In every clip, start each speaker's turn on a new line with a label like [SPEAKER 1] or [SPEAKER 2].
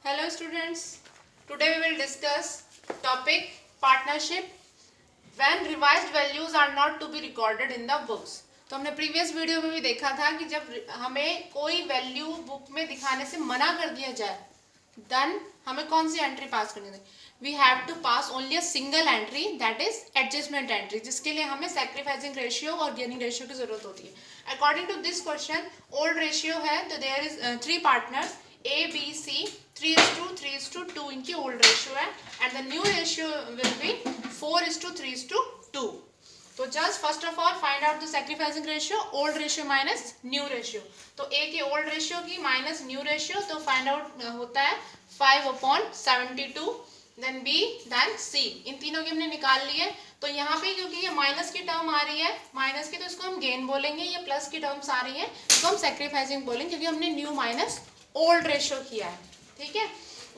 [SPEAKER 1] Hello students, today we will discuss topic partnership when revised values are not to be recorded in the books। तो हमने previous video में भी देखा था कि जब हमें कोई वैल्यू बुक में दिखाने से मना कर दिया जाए देन हमें कौन सी एंट्री पास करनी है। We have to pass only a single entry that is adjustment entry, जिसके लिए हमें सैक्रिफाइसिंग रेशियो और गेनिंग रेशियो की जरूरत होती है। According to this question old ratio है तो there is 3 partners A, B, C 3:2 इनकी ओल्ड रेशियो है and the new ratio will be 4:3:2। तो just first of all find out the sacrificing ratio, old ratio minus new ratio. तो A की old ratio की minus new ratio, तो find out होता है 5/72, then B then C। इन तीनों की हमने निकाल ली है। तो यहाँ पे क्योंकि ये माइनस की टर्म आ रही है माइनस की, तो इसको हम गेन बोलेंगे। ये प्लस की टर्म्स आ रही है तो हम सैक्रिफाइसिंग बोलेंगे क्योंकि हमने न्यू माइनस ओल्ड रेशियो किया है। ठीक है,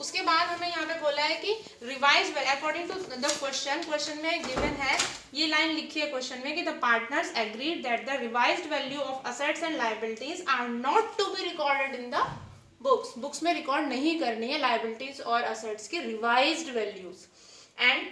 [SPEAKER 1] उसके बाद हमें यहाँ पे बोला है कि revise according to the question में गिवन है, ये लाइन लिखी है क्वेश्चन में कि the partners agreed that the revised value of assets and liabilities are not to be recorded in the books में रिकॉर्ड नहीं करनी है लायबिलिटीज और असेट्स की revised values. And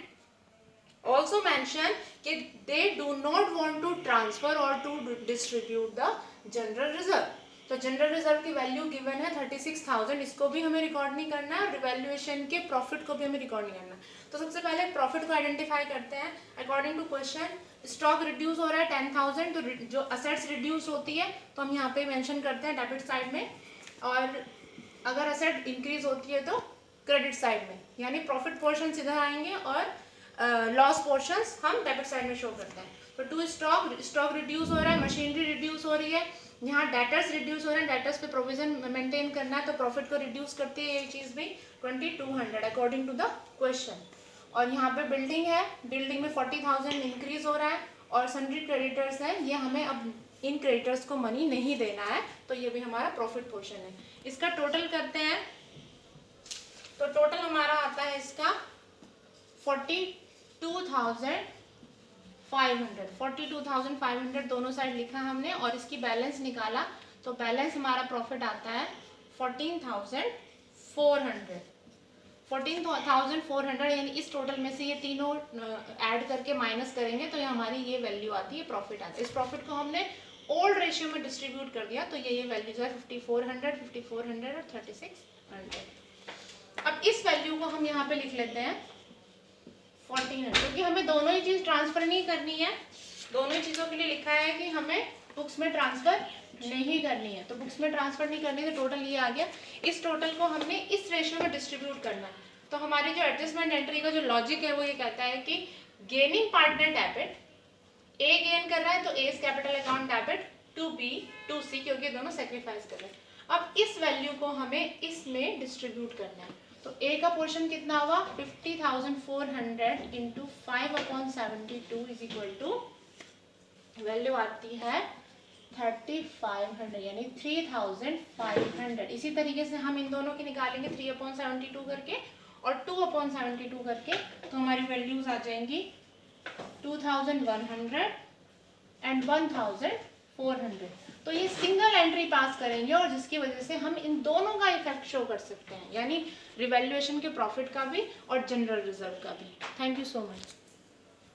[SPEAKER 1] also mention कि they do not want to transfer or to distribute the general reserve. तो general reserve की value given है 36,000, इसको भी हमें रिकॉर्ड नहीं करना है और रिवैल्यूएशन के प्रॉफिट को भी हमें रिकॉर्ड नहीं करना। तो सबसे पहले प्रॉफिट को आइडेंटिफाई करते हैं। According to question stock reduce हो रहा है 10,000, तो जो असेट्स रिड्यूस होती है तो हम यहाँ पे मेंशन करते हैं डेबिट साइड में, और अगर असेट इंक्रीज होती है तो क्रेडिट साइड में, यानी प्रॉफिट पोर्शन इधर आएंगे और लॉस पोर्शंस हम डेबिट साइड में शो करते हैं। तो टू स्टॉक रिड्यूस हो रहा है, मशीनरी रिड्यूस हो रही है, यहाँ डेटर्स रिड्यूस हो रहे हैं, डेटर्स पे प्रोविजन मेंटेन करना है तो प्रॉफिट को रिड्यूस करती है ये चीज़ भी 2200 अकॉर्डिंग टू द क्वेश्चन। और यहाँ पे बिल्डिंग है, बिल्डिंग में 40,000 इंक्रीज हो रहा है और सन्ड्री क्रेडिटर्स है, ये हमें अब इन क्रेडिटर्स को मनी नहीं देना है तो ये भी हमारा प्रॉफिट पोर्शन है। इसका टोटल करते हैं तो टोटल हमारा आता है इसका 42,500 दोनों साइड लिखा हमने और इसकी बैलेंस निकाला तो बैलेंस हमारा प्रॉफिट आता है 14,400 यानी इस टोटल में से ये तीनों ऐड करके माइनस करेंगे तो ये हमारी ये वैल्यू आती है, प्रॉफिट आता है। इस प्रॉफिट को हमने ओल्ड रेशियो में डिस्ट्रीब्यूट कर दिया तो ये वैल्यूज है 5400 और 3600। अब इस वैल्यू को हम यहाँ पे लिख लेते हैं 1400, क्योंकि हमें दोनों ही चीज ट्रांसफर नहीं करनी है। दोनों ही चीजों के लिए लिखा है कि हमें बुक्स में ट्रांसफर नहीं करनी है, तो बुक्स में ट्रांसफर नहीं करनी है तो टोटल ये आ गया। इस टोटल को हमने इस रेशियो में डिस्ट्रीब्यूट करना है। तो हमारी जो एडजस्टमेंट एंट्री का जो लॉजिक है वो ये कहता है कि gaining partner debit, A gain कर रहा है तो A's capital account debit to B to C, क्योंकि दोनों सेक्रीफाइस कर रहे हैं। अब इस वैल्यू को हमें इसमें डिस्ट्रीब्यूट करना है। तो ए का पोर्शन कितना हुआ 50,400 into 5/72 is equal to value आती है 3,500 यानी 3,500। इसी तरीके से हम इन दोनों की निकालेंगे 3/72 करके और 2/72 करके, तो हमारी वैल्यूज आ जाएंगी 2,100 एंड 1,400। तो ये सिंगल एंट्री पास करेंगे और जिसकी वजह से हम इन दोनों का इफेक्ट शो कर सकते हैं, यानी रिवैल्यूएशन के प्रॉफिट का भी और जनरल रिजर्व का भी। Thank you so much.